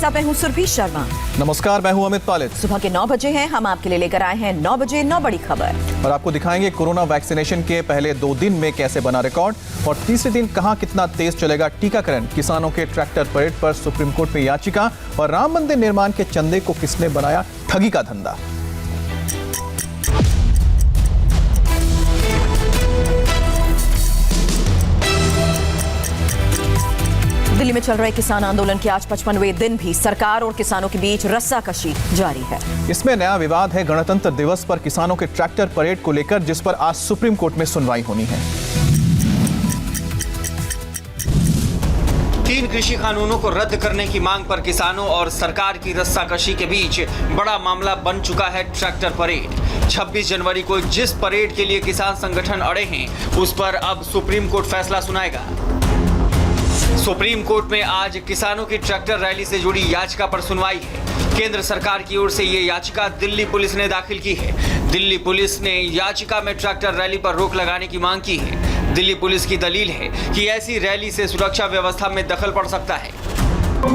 साथ मैं हूं सुरभि शर्मा। नमस्कार, मैं हूं अमित पालित। सुबह के 9 बजे हैं, हम आपके लिए लेकर आए हैं 9 बजे 9 बड़ी खबर और आपको दिखाएंगे कोरोना वैक्सीनेशन के पहले 2 दिन में कैसे बना रिकॉर्ड और तीसरे दिन कहां कितना तेज चलेगा टीकाकरण। किसानों के ट्रैक्टर परेड पर सुप्रीम कोर्ट में याचिका और राम मंदिर निर्माण के चंदे को किसने बनाया ठगी का धंधा। दिल्ली में चल रहे किसान आंदोलन के आज 55वें दिन भी सरकार और किसानों के बीच रस्साकशी जारी है। इसमें नया विवाद है गणतंत्र दिवस पर किसानों के ट्रैक्टर परेड को लेकर, जिस पर आज सुप्रीम कोर्ट में सुनवाई होनी है। 3 कृषि कानूनों को रद्द करने की मांग पर किसानों और सरकार की रस्साकशी के बीच बड़ा मामला बन चुका है ट्रैक्टर परेड। 26 जनवरी को जिस परेड के लिए किसान संगठन अड़े हैं, उस पर अब सुप्रीम कोर्ट फैसला सुनाएगा। सुप्रीम कोर्ट में आज किसानों की ट्रैक्टर रैली से जुड़ी याचिका पर सुनवाई है। केंद्र सरकार की ओर से ये याचिका दिल्ली पुलिस ने दाखिल की है। दिल्ली पुलिस ने याचिका में ट्रैक्टर रैली पर रोक लगाने की मांग की है। दिल्ली पुलिस की दलील है कि ऐसी रैली से सुरक्षा व्यवस्था में दखल पड़ सकता है।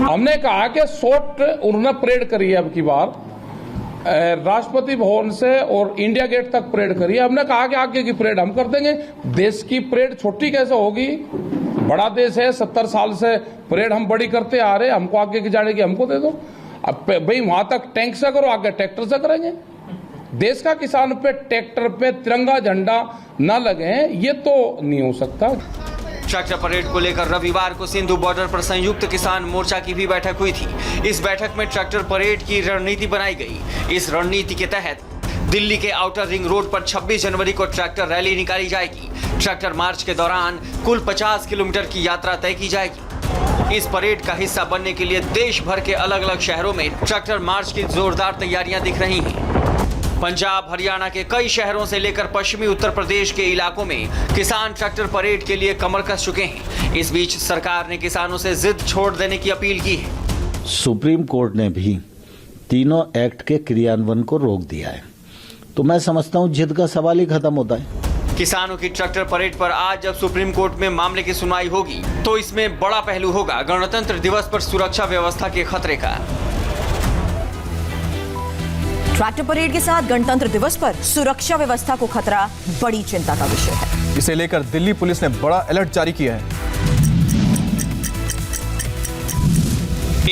हमने कहा कि शॉर्ट उन्होंने परेड करी है, अब की बार राष्ट्रपति भवन से और इंडिया गेट तक परेड करी है। हमने कहा कि आगे की परेड हम कर देंगे। देश की परेड छोटी कैसे होगी? बड़ा देश है, 70 साल से परेड हम बड़ी करते आ रहे, हमको आगे की जाने की हमको दे दो। अब भाई वहां तक टैंक से करो, आगे ट्रैक्टर से करेंगे। देश का किसान पे ट्रैक्टर पे तिरंगा झंडा न लगे, ये तो नहीं हो सकता। ट्रैक्टर परेड को लेकर रविवार को सिंधु बॉर्डर पर संयुक्त किसान मोर्चा की भी बैठक हुई थी। इस बैठक में ट्रैक्टर परेड की रणनीति बनाई गई। इस रणनीति के तहत दिल्ली के आउटर रिंग रोड पर 26 जनवरी को ट्रैक्टर रैली निकाली जाएगी। ट्रैक्टर मार्च के दौरान कुल 50 किलोमीटर की यात्रा तय की जाएगी। इस परेड का हिस्सा बनने के लिए देश भर के अलग अलग शहरों में ट्रैक्टर मार्च की जोरदार तैयारियां दिख रही हैं। पंजाब, हरियाणा के कई शहरों से लेकर पश्चिमी उत्तर प्रदेश के इलाकों में किसान ट्रैक्टर परेड के लिए कमर कस चुके हैं। इस बीच सरकार ने किसानों से जिद छोड़ देने की अपील की है। सुप्रीम कोर्ट ने भी तीनों एक्ट के क्रियान्वयन को रोक दिया है, तो मैं समझता हूं जिद का सवाल ही खत्म होता है। किसानों की ट्रैक्टर परेड पर आज जब सुप्रीम कोर्ट में मामले की सुनवाई होगी, तो इसमें बड़ा पहलू होगा गणतंत्र दिवस पर सुरक्षा व्यवस्था के खतरे का। ट्रैक्टर परेड के साथ गणतंत्र दिवस पर सुरक्षा व्यवस्था को खतरा बड़ी चिंता का विषय है। इसे लेकर दिल्ली पुलिस ने बड़ा अलर्ट जारी किया है।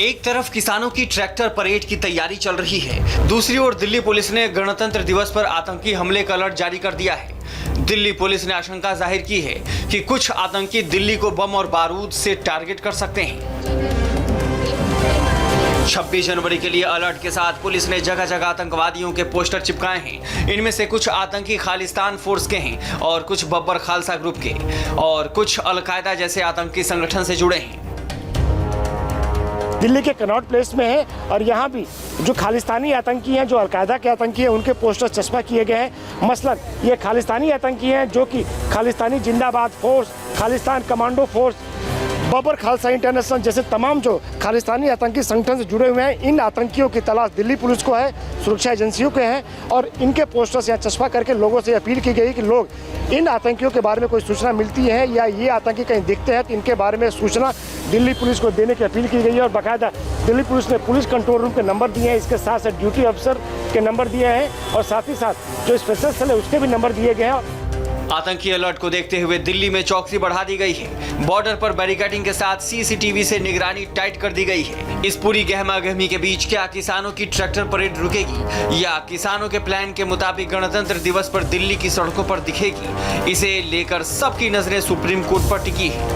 एक तरफ किसानों की ट्रैक्टर परेड की तैयारी चल रही है, दूसरी ओर दिल्ली पुलिस ने गणतंत्र दिवस पर आतंकी हमले का अलर्ट जारी कर दिया है। दिल्ली पुलिस ने आशंका जाहिर की है कि कुछ आतंकी दिल्ली को बम और बारूद से टारगेट कर सकते हैं। 26 जनवरी के लिए अलर्ट के साथ पुलिस ने जगह जगह आतंकवादियों के पोस्टर चिपकाए हैं। इनमें से कुछ आतंकी खालिस्तान फोर्स के हैं और कुछ बब्बर खालसा ग्रुप के और कुछ अलकायदा जैसे आतंकी संगठन से जुड़े हैं। दिल्ली के कनॉट प्लेस में है और यहाँ भी जो खालिस्तानी आतंकी हैं, जो अलकायदा के आतंकी हैं, उनके पोस्टर चस्पा किए गए हैं। मसलन ये खालिस्तानी आतंकी हैं जो कि खालिस्तानी जिंदाबाद force, Khalistan commando force, Babbar Khalsa international जैसे तमाम जो खालिस्तानी आतंकी संगठन से जुड़े हुए हैं। इन आतंकियों की तलाश दिल्ली पुलिस को है, सुरक्षा एजेंसियों के हैं और इनके पोस्टर्स यहाँ चस्पा करके लोगों से अपील की गई कि लोग इन आतंकियों के बारे में कोई सूचना मिलती है या ये आतंकी कहीं दिखते हैं तो इनके बारे में सूचना दिल्ली पुलिस को देने की अपील की गई है। और बाकायदा दिल्ली पुलिस ने पुलिस कंट्रोल रूम के नंबर दिए हैं, इसके साथ साथ ड्यूटी अफसर के नंबर दिए हैं और साथ ही साथ जो स्पेशल सेल है उसके भी नंबर दिए गए हैं। आतंकी अलर्ट को देखते हुए दिल्ली में चौकसी बढ़ा दी गई है। बॉर्डर पर बैरिकेडिंग के साथ सीसीटीवी से निगरानी टाइट कर दी गई है। इस पूरी गहमागहमी के बीच क्या किसानों की ट्रैक्टर परेड रुकेगी या किसानों के प्लान के मुताबिक गणतंत्र दिवस पर दिल्ली की सड़कों पर दिखेगी, इसे लेकर सबकी नजरें सुप्रीम कोर्ट पर टिकी है।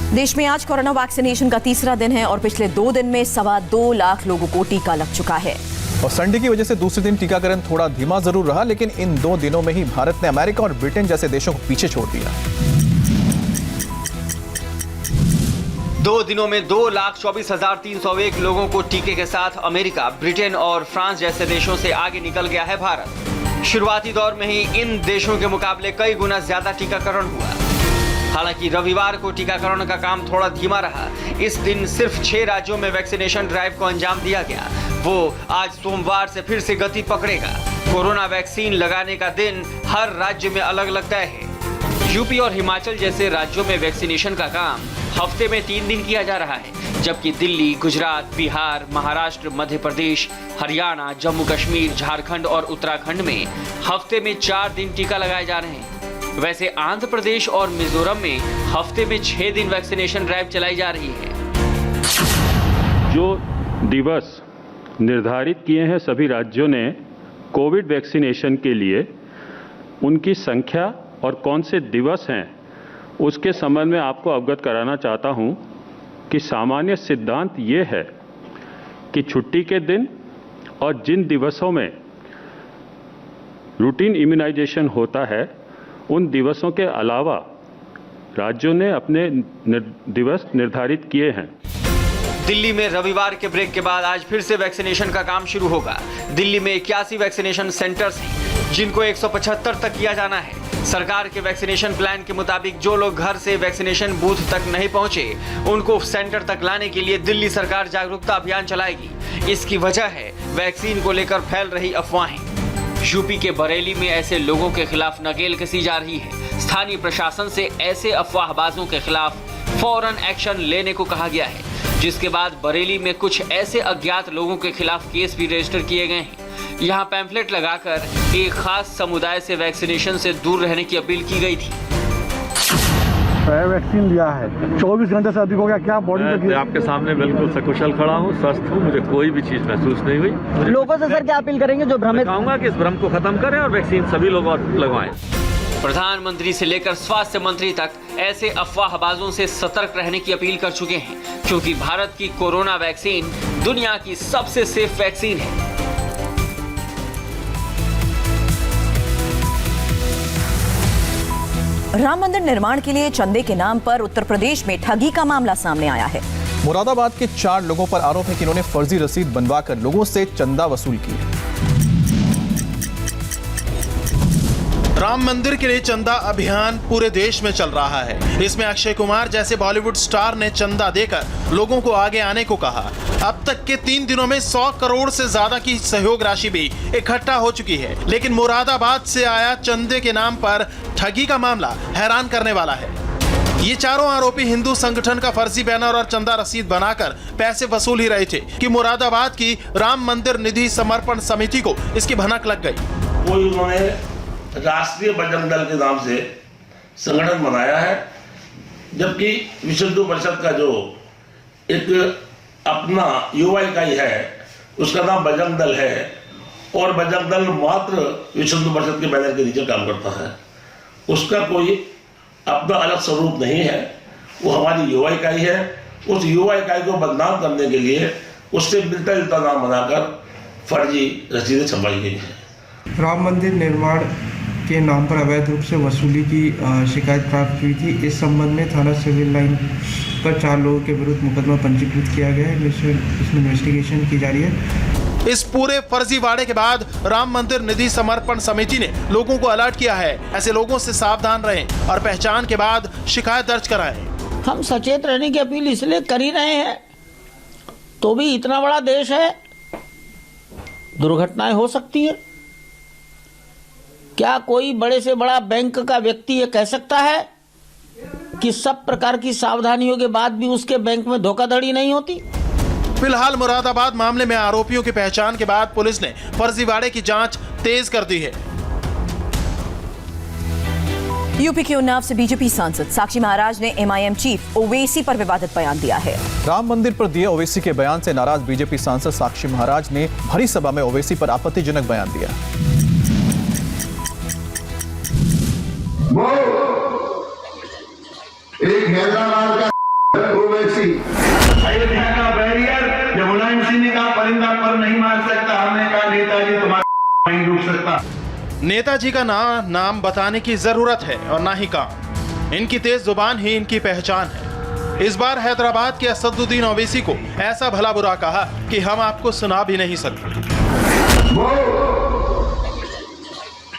देश में आज कोरोना वैक्सीनेशन का तीसरा दिन है और पिछले 2 दिन में 2.25 लाख लोगों को टीका लग चुका है। और संडे की वजह से दूसरे दिन टीकाकरण थोड़ा धीमा जरूर रहा, लेकिन इन 2 दिनों में ही भारत ने अमेरिका और ब्रिटेन जैसे देशों को पीछे छोड़ दिया। 2 दिनों में 2,24,301 लोगों को टीके के साथ अमेरिका, ब्रिटेन और फ्रांस जैसे देशों से आगे निकल गया है भारत। शुरुआती दौर में ही इन देशों के मुकाबले कई गुना ज्यादा टीकाकरण हुआ। हालांकि रविवार को टीकाकरण का काम थोड़ा धीमा रहा। इस दिन सिर्फ 6 राज्यों में वैक्सीनेशन ड्राइव को अंजाम दिया गया। वो आज सोमवार से फिर से गति पकड़ेगा। कोरोना वैक्सीन लगाने का दिन हर राज्य में अलग अलग तय है। यूपी और हिमाचल जैसे राज्यों में वैक्सीनेशन का काम हफ्ते में 3 दिन किया जा रहा है, जबकि दिल्ली, गुजरात, बिहार, महाराष्ट्र, मध्य प्रदेश, हरियाणा, जम्मू कश्मीर, झारखंड और उत्तराखंड में हफ्ते में 4 दिन टीका लगाए जा रहे हैं। वैसे आंध्र प्रदेश और मिजोरम में हफ्ते में 6 दिन वैक्सीनेशन ड्राइव चलाई जा रही है। जो दिवस निर्धारित किए हैं सभी राज्यों ने कोविड वैक्सीनेशन के लिए, उनकी संख्या और कौन से दिवस हैं उसके संबंध में आपको अवगत कराना चाहता हूं कि सामान्य सिद्धांत ये है कि छुट्टी के दिन और जिन दिवसों में रूटीन इम्यूनाइजेशन होता है उन दिवसों के अलावा राज्यों ने अपने दिवस निर्धारित किए हैं। दिल्ली में रविवार के ब्रेक के बाद आज फिर से वैक्सीनेशन का काम शुरू होगा। दिल्ली में 81 वैक्सीनेशन सेंटर्स हैं, जिनको 175 तक किया जाना है। सरकार के वैक्सीनेशन प्लान के मुताबिक जो लोग घर से वैक्सीनेशन बूथ तक नहीं पहुंचे, उनको सेंटर तक लाने के लिए दिल्ली सरकार जागरूकता अभियान चलाएगी। इसकी वजह है वैक्सीन को लेकर फैल रही अफवाहें। यूपी के बरेली में ऐसे लोगों के खिलाफ नकेल कसी जा रही है। स्थानीय प्रशासन से ऐसे अफवाहबाजों के खिलाफ फौरन एक्शन लेने को कहा गया है, जिसके बाद बरेली में कुछ ऐसे अज्ञात लोगों के खिलाफ केस भी रजिस्टर किए गए हैं। यहाँ पैम्फलेट लगाकर एक खास समुदाय से वैक्सीनेशन से दूर रहने की अपील की गई थी। वैक्सीन लिया है, 24 घंटे से अधिक हो गया, क्या बॉडी मैं आपके सामने बिल्कुल सकुशल खड़ा हूँ, स्वस्थ हूँ, मुझे कोई भी चीज महसूस नहीं हुई। लोगों से सर क्या अपील करेंगे जो भ्रमित? कहूँगा कि इस भ्रम को खत्म करें और वैक्सीन सभी लोग लगवाएं। प्रधानमंत्री से लेकर स्वास्थ्य मंत्री तक ऐसे अफवाहबाजों से सतर्क रहने की अपील कर चुके हैं, क्योंकि भारत की कोरोना वैक्सीन दुनिया की सबसे सेफ वैक्सीन है। राम मंदिर निर्माण के लिए चंदे के नाम पर उत्तर प्रदेश में ठगी का मामला सामने आया है। मुरादाबाद के 4 लोगों पर आरोप है कि इन्होंने फर्जी रसीद बनवाकर लोगों से चंदा वसूल किया। राम मंदिर के लिए चंदा अभियान पूरे देश में चल रहा है। इसमें अक्षय कुमार जैसे बॉलीवुड स्टार ने चंदा देकर लोगों को आगे आने को कहा। अब तक के 3 दिनों में 100 करोड़ से ज्यादा की सहयोग राशि भी इकट्ठा हो चुकी है। लेकिन मुरादाबाद से आया चंदे के नाम पर ठगी का मामला हैरान करने वाला है। ये चारों आरोपी हिंदू संगठन का फर्जी बैनर और चंदा रसीद बनाकर पैसे वसूल ही रहे थे कि मुरादाबाद की राम मंदिर निधि समर्पण समिति को इसकी भनक लग गई। राष्ट्रीय बजरंग दल के नाम से संगठन बनाया है, जबकि विश्व हिंदू परिषद का जो एक अपना युवा इकाई है उसका नाम बजरंग दल है, और बजरंग दल मात्र विश्व हिंदू परिषद के बैनर के नीचे काम करता है। उसका कोई अपना अलग स्वरूप नहीं है, वो हमारी युवा इकाई है। उस युवा इकाई को बदनाम करने के लिए उससे मिलता जुलता नाम बनाकर फर्जी रसीदें छपवाई गई है। राम मंदिर निर्माण के नाम पर अवैध रूप से वसूली की शिकायत प्राप्त हुई थी। इस संबंध में थाना सिविल लाइन पर 4 लोगों के विरुद्ध मुकदमा पंजीकृत किया गया है। इसमें इन्वेस्टिगेशन की जा रही है। इस पूरे फर्जीवाड़े के बाद राम मंदिर निधि समर्पण समिति ने लोगों को अलर्ट किया है। ऐसे लोगों से सावधान रहें और पहचान के बाद शिकायत दर्ज कराएं। हम सचेत रहने की अपील इसलिए कर ही रहे हैं, तो भी इतना बड़ा देश है, दुर्घटनाएं हो सकती है। क्या कोई बड़े से बड़ा बैंक का व्यक्ति ये कह सकता है कि सब प्रकार की सावधानियों के बाद भी उसके बैंक में धोखाधड़ी नहीं होती? फिलहाल मुरादाबाद मामले में आरोपियों की पहचान के बाद पुलिस ने फर्जीवाड़े की जांच तेज कर दी है। यूपी के उन्नाव से बीजेपी सांसद साक्षी महाराज ने एमआईएम चीफ ओवैसी पर विवादित बयान दिया है। राम मंदिर पर दिए ओवैसी के बयान से नाराज बीजेपी सांसद साक्षी महाराज ने भरी सभा में ओवैसी पर आपत्तिजनक बयान दिया। वो एक हैदराबाद का ओवैसी, अयोध्या का बैरियर, जब मुलायम सिंह ने कहा परिंदा पर नहीं मार सकता, हमने कहा नेताजी तुम्हारा नहीं डूब सकता। नेताजी का नाम बताने की जरूरत है और ना ही काम। इनकी तेज जुबान ही इनकी पहचान है। इस बार हैदराबाद के असदुद्दीन ओवैसी को ऐसा भला बुरा कहा कि हम आपको सुना भी नहीं सकते। वो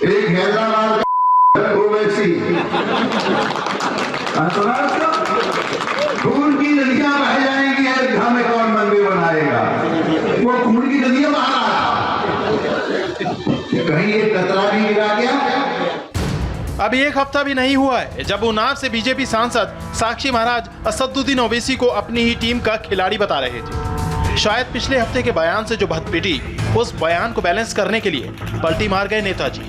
एक हैदराबाद का ओवैसी, खून की नदियां बह जाएंगी, अयोध्या में कौन मंदिर बनाएगा? वो खून की नदियां बहा रहा था, कहीं ये कतरा भी गिरा गया। अभी एक हफ्ता भी नहीं हुआ है जब उन्नाव से बीजेपी सांसद साक्षी महाराज असदुद्दीन ओवैसी को अपनी ही टीम का खिलाड़ी बता रहे थे। शायद पिछले हफ्ते के बयान से जो भद्द पिटी, उस बयान को बैलेंस करने के लिए पलटी मार गए नेताजी।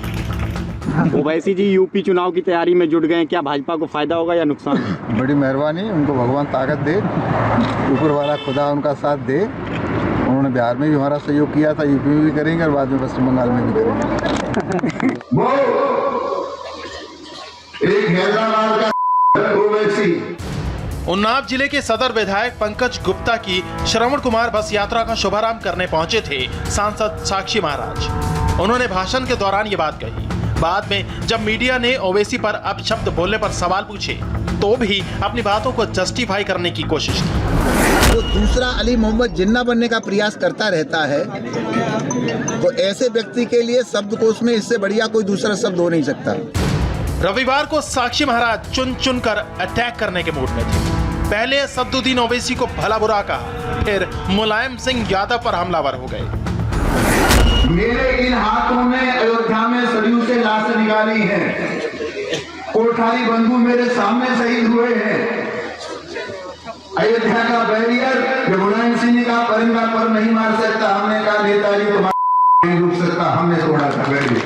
ओवैसी जी यूपी चुनाव की तैयारी में जुट गए, क्या भाजपा को फायदा होगा या नुकसान? बड़ी मेहरबानी, उनको भगवान ताकत दे, ऊपर वाला खुदा उनका साथ दे। उन्होंने बिहार में भी हमारा सहयोग किया था, यूपी में भी करेंगे और बाद में पश्चिम बंगाल में भी करेंगे। वो एक हैदराबाद का ओवैसी। उन्नाव जिले के सदर विधायक पंकज गुप्ता की श्रवण कुमार बस यात्रा का शुभारंभ करने पहुंचे थे सांसद साक्षी महाराज। उन्होंने भाषण के दौरान ये बात कही। बाद में जब मीडिया ने ओवैसी पर अपशब्द बोलने पर सवाल पूछे तो भी अपनी बातों को जस्टिफाई करने की कोशिश की। जो दूसरा अली मोहम्मद जिन्ना बनने का प्रयास करता रहता है, तो ऐसे व्यक्ति के लिए शब्दकोश में इससे बढ़िया कोई दूसरा शब्द हो नहीं सकता। रविवार को साक्षी महाराज चुन चुन कर अटैक करने के मूड में थे। पहले असदुद्दीन ओवैसी को भला बुरा कहा, फिर मुलायम सिंह यादव पर हमलावर हो गए। मेरे इन हाथों में अयोध्या में सरयू से लाश निकाली है, कोठारी बंधु मेरे सामने शहीद हुए हैं। अयोध्या का बैरियर जब मुलायम सिंह ने कहा परिंदा पर नहीं मार सकता, हमने कहा नेताजी तुम्हारा नहीं रुक सकता, हमने तोड़ा था बैरियर,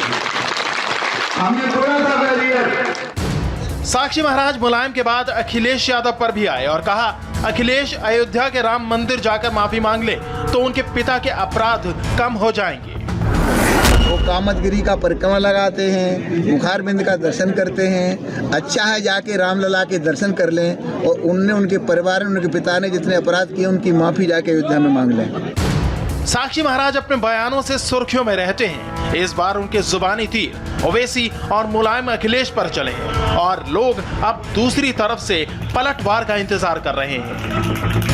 हमने तोड़ा था बैरियर। साक्षी महाराज मुलायम के बाद अखिलेश यादव पर भी आए और कहा अखिलेश अयोध्या के राम मंदिर जाकर माफी मांग ले तो उनके पिता के अपराध कम हो जाएंगे। वो कामतगिरी का परिक्रमा लगाते हैं, मुखारबिंद का दर्शन करते हैं। अच्छा है जाके रामलला के दर्शन कर लें और उनने, उनके परिवार ने, उनके पिता ने जितने अपराध किए उनकी माफी जाके अयोध्या में मांग लें। साक्षी महाराज अपने बयानों से सुर्खियों में रहते हैं। इस बार उनके जुबानी तीर ओवैसी और मुलायम अखिलेश पर चले हैं और लोग अब दूसरी तरफ से पलटवार का इंतजार कर रहे हैं।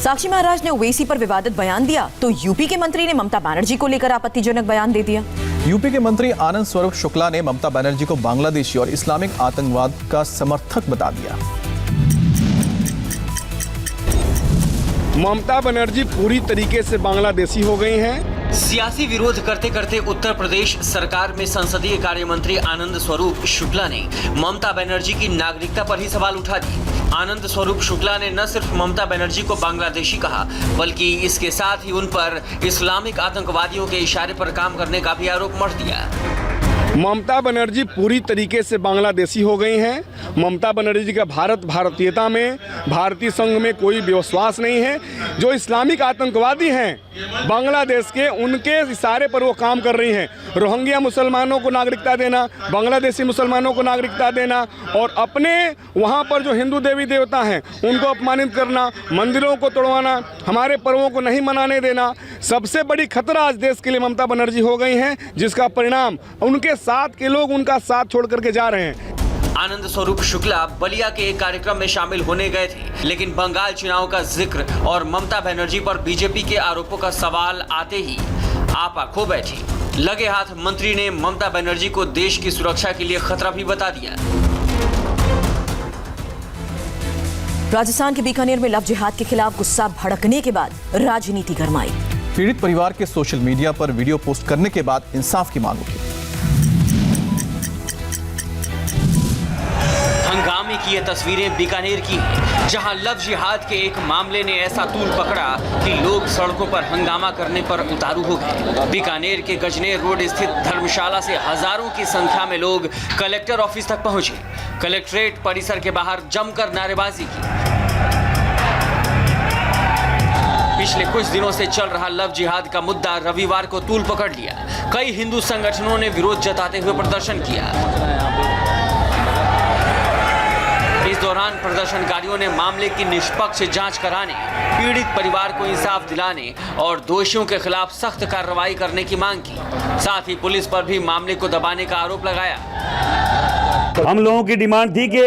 साक्षी महाराज ने ओवैसी पर विवादित बयान दिया तो यूपी के मंत्री ने ममता बनर्जी को लेकर आपत्तिजनक बयान दे दिया। यूपी के मंत्री आनंद स्वरूप शुक्ला ने ममता बनर्जी को बांग्लादेशी और इस्लामिक आतंकवाद का समर्थक बता दिया। ममता बनर्जी पूरी तरीके से बांग्लादेशी हो गई हैं। सियासी विरोध करते करते उत्तर प्रदेश सरकार में संसदीय कार्य मंत्री आनंद स्वरूप शुक्ला ने ममता बनर्जी की नागरिकता पर ही सवाल उठा दिए। आनंद स्वरूप शुक्ला ने न सिर्फ ममता बनर्जी को बांग्लादेशी कहा बल्कि इसके साथ ही उन पर इस्लामिक आतंकवादियों के इशारे पर काम करने का भी आरोप मढ़ दिया। ममता बनर्जी पूरी तरीके से बांग्लादेशी हो गई हैं। ममता बनर्जी का भारतीयता में, भारतीय संघ में कोई विश्वास नहीं है। जो इस्लामिक आतंकवादी हैं बांग्लादेश के, उनके इशारे पर वो काम कर रही हैं। रोहिंग्या मुसलमानों को नागरिकता देना, बांग्लादेशी मुसलमानों को नागरिकता देना और अपने वहाँ पर जो हिंदू देवी देवता हैं उनको अपमानित करना, मंदिरों को तोड़वाना, हमारे पर्वों को नहीं मनाने देना। सबसे बड़ी खतरा आज देश के लिए ममता बनर्जी हो गई हैं, जिसका परिणाम उनके साथ के लोग उनका साथ छोड़ करके जा रहे हैं। आनंद स्वरूप शुक्ला बलिया के एक कार्यक्रम में शामिल होने गए थे, लेकिन बंगाल चुनाव का जिक्र और ममता बनर्जी पर बीजेपी के आरोपों का सवाल आते ही आपा खो बैठी। लगे हाथ मंत्री ने ममता बनर्जी को देश की सुरक्षा के लिए खतरा भी बता दिया। राजस्थान के बीकानेर में लव जिहाद के खिलाफ गुस्सा भड़कने के बाद राजनीति गरमाई। पीड़ित परिवार के सोशल मीडिया पर वीडियो पोस्ट करने के बाद इंसाफ की मांग उठी। हंगामे की ये तस्वीरें बीकानेर की हैं, जहां लव जिहाद के एक मामले ने ऐसा तूल पकड़ा कि लोग सड़कों पर हंगामा करने पर उतारू हो गए। बीकानेर के गजनेर रोड स्थित धर्मशाला से हजारों की संख्या में लोग कलेक्टर ऑफिस तक पहुंचे। कलेक्ट्रेट परिसर के बाहर जमकर नारेबाजी की। पिछले कुछ दिनों से चल रहा लव जिहाद का मुद्दा रविवार को तूल पकड़ लिया। कई हिंदू संगठनों ने विरोध जताते हुए प्रदर्शन किया। इस दौरान प्रदर्शनकारियों ने मामले की निष्पक्ष जांच कराने, पीड़ित परिवार को इंसाफ दिलाने और दोषियों के खिलाफ सख्त कार्रवाई करने की मांग की। साथ ही पुलिस पर भी मामले को दबाने का आरोप लगाया। हम लोगों की डिमांड थी कि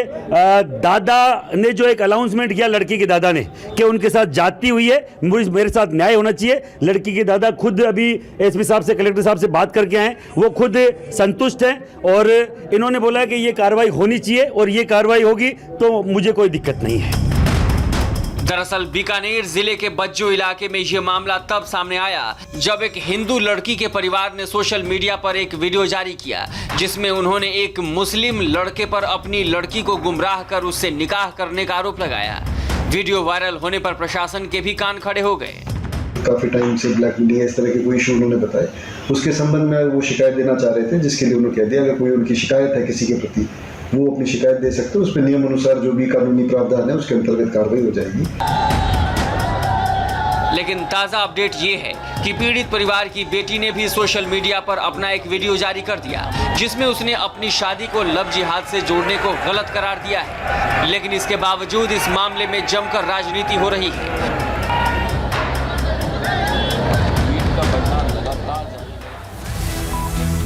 दादा ने जो एक अनाउंसमेंट किया लड़की के दादा ने कि उनके साथ जाती हुई है, मेरे साथ न्याय होना चाहिए। लड़की के दादा खुद अभी एसपी साहब से, कलेक्टर साहब से बात करके आए, वो खुद संतुष्ट हैं और इन्होंने बोला कि ये कार्रवाई होनी चाहिए और ये कार्रवाई होगी तो मुझे कोई दिक्कत नहीं है। दरअसल बीकानेर जिले के बज्जो इलाके में यह मामला तब सामने आया जब एक हिंदू लड़की के परिवार ने सोशल मीडिया पर एक वीडियो जारी किया जिसमें उन्होंने एक मुस्लिम लड़के पर अपनी लड़की को गुमराह कर उससे निकाह करने का आरोप लगाया। वीडियो वायरल होने पर प्रशासन के भी कान खड़े हो गए। काफी टाइम से ब्लैकमेलिंग इस तरह के कोई इशू उन्होंने बताए, उसके संबंध में वो शिकायत देना चाह रहे थे, जिसके लिए उन्होंने कह दिया अगर कोई उनकी शिकायत है किसी के प्रति वो अपनी शिकायत दे सकते हैं, उस पर नियम अनुसार जो भी कानूनी प्रावधान है उसके अंतर्गत कार्रवाई हो जाएगी। लेकिन ताजा अपडेट ये है कि पीड़ित परिवार की बेटी ने भी सोशल मीडिया पर अपना एक वीडियो जारी कर दिया जिसमें उसने अपनी शादी को लव जिहाद से जोड़ने को गलत करार दिया है। लेकिन इसके बावजूद इस मामले में जमकर राजनीति हो रही है।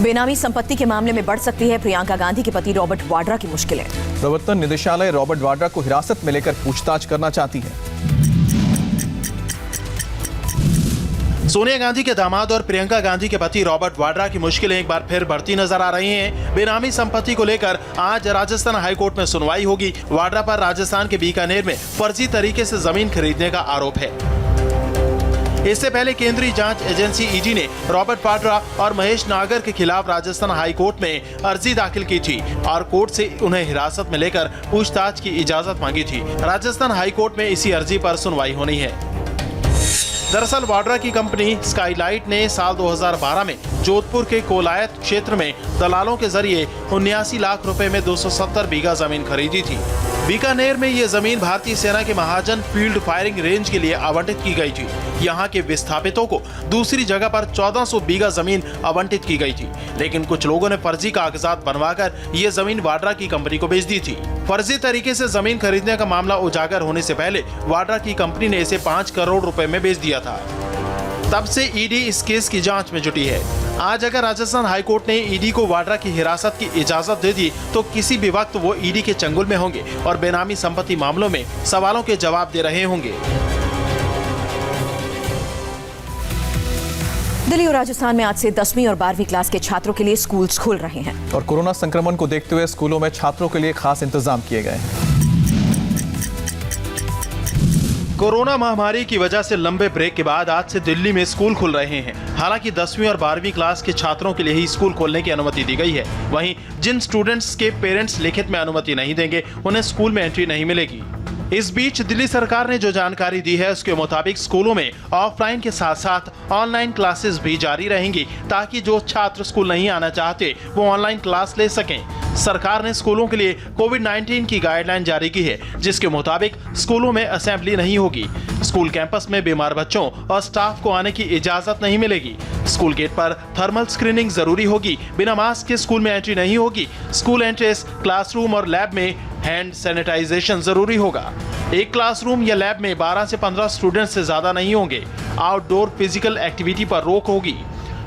बेनामी संपत्ति के मामले में बढ़ सकती है प्रियंका गांधी के पति रॉबर्ट वाड्रा की मुश्किलें। प्रवर्तन निदेशालय रॉबर्ट वाड्रा को हिरासत में लेकर पूछताछ करना चाहती है। सोनिया गांधी के दामाद और प्रियंका गांधी के पति रॉबर्ट वाड्रा की मुश्किलें एक बार फिर बढ़ती नजर आ रही हैं। बेनामी संपत्ति को लेकर आज राजस्थान हाईकोर्ट में सुनवाई होगी। वाड्रा पर राजस्थान के बीकानेर में फर्जी तरीके से जमीन खरीदने का आरोप है। इससे पहले केंद्रीय जांच एजेंसी ईडी ने रॉबर्ट वाड्रा और महेश नागर के खिलाफ राजस्थान हाईकोर्ट में अर्जी दाखिल की थी और कोर्ट से उन्हें हिरासत में लेकर पूछताछ की इजाजत मांगी थी। राजस्थान हाईकोर्ट में इसी अर्जी पर सुनवाई होनी है। दरअसल वाड्रा की कंपनी स्काईलाइट ने साल 2012 में जोधपुर के कोलायत क्षेत्र में दलालों के जरिए 79 लाख रुपए में 270 बीघा जमीन खरीदी थी। बीकानेर में ये जमीन भारतीय सेना के महाजन फील्ड फायरिंग रेंज के लिए आवंटित की गई थी। यहाँ के विस्थापितों को दूसरी जगह पर 1400 बीघा जमीन आवंटित की गई थी, लेकिन कुछ लोगों ने फर्जी कागजात बनवाकर ये जमीन वाड्रा की कंपनी को बेच दी थी। फर्जी तरीके से जमीन खरीदने का मामला उजागर होने से पहले वाड्रा की कंपनी ने इसे 5 करोड़ रुपए में बेच दिया था। तब से ईडी इस केस की जांच में जुटी है। आज अगर राजस्थान हाईकोर्ट ने ईडी को वाड्रा की हिरासत की इजाजत दे दी तो किसी भी वक्त वो ईडी के चंगुल में होंगे और बेनामी संपत्ति मामलों में सवालों के जवाब दे रहे होंगे। दिल्ली और राजस्थान में आज से 10वीं और 12वीं क्लास के छात्रों के लिए स्कूल्स खुल रहे हैं और कोरोना संक्रमण को देखते हुए स्कूलों में छात्रों के लिए खास इंतजाम किए गए हैं। कोरोना महामारी की वजह से लंबे ब्रेक के बाद आज से दिल्ली में स्कूल खुल रहे हैं। हालांकि 10वीं और 12वीं क्लास के छात्रों के लिए ही स्कूल खोलने की अनुमति दी गई है। वहीं जिन स्टूडेंट्स के पेरेंट्स लिखित में अनुमति नहीं देंगे उन्हें स्कूल में एंट्री नहीं मिलेगी। इस बीच दिल्ली सरकार ने जो जानकारी दी है उसके मुताबिक स्कूलों में ऑफलाइन के साथ साथ ऑनलाइन क्लासेस भी जारी रहेंगी ताकि जो छात्र स्कूल नहीं आना चाहते वो ऑनलाइन क्लास ले सकें। सरकार ने स्कूलों के लिए कोविड-19 की गाइडलाइन जारी की है जिसके मुताबिक स्कूलों में असेंबली नहीं होगी। स्कूल कैंपस में बीमार बच्चों और स्टाफ को आने की इजाजत नहीं मिलेगी। स्कूल गेट पर थर्मल स्क्रीनिंग जरूरी होगी। बिना मास्क के स्कूल में एंट्री नहीं होगी। स्कूल एंट्रेंस, क्लासरूम और लैब में हैंड सैनिटाइजेशन जरूरी होगा। एक क्लासरूम या लैब में 12 से 15 स्टूडेंट्स से ज्यादा नहीं होंगे। आउटडोर फिजिकल एक्टिविटी पर रोक होगी।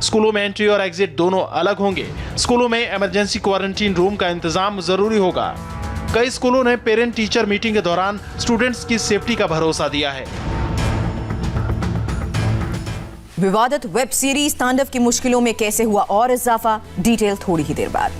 स्कूलों में एंट्री और एग्जिट दोनों अलग होंगे। स्कूलों में इमरजेंसी क्वारंटीन रूम का इंतजाम जरूरी होगा। कई स्कूलों ने पेरेंट टीचर मीटिंग के दौरान स्टूडेंट्स की सेफ्टी का भरोसा दिया है। विवादित वेब सीरीज तांडव की मुश्किलों में कैसे हुआ और इजाफा, डिटेल थोड़ी ही देर बाद।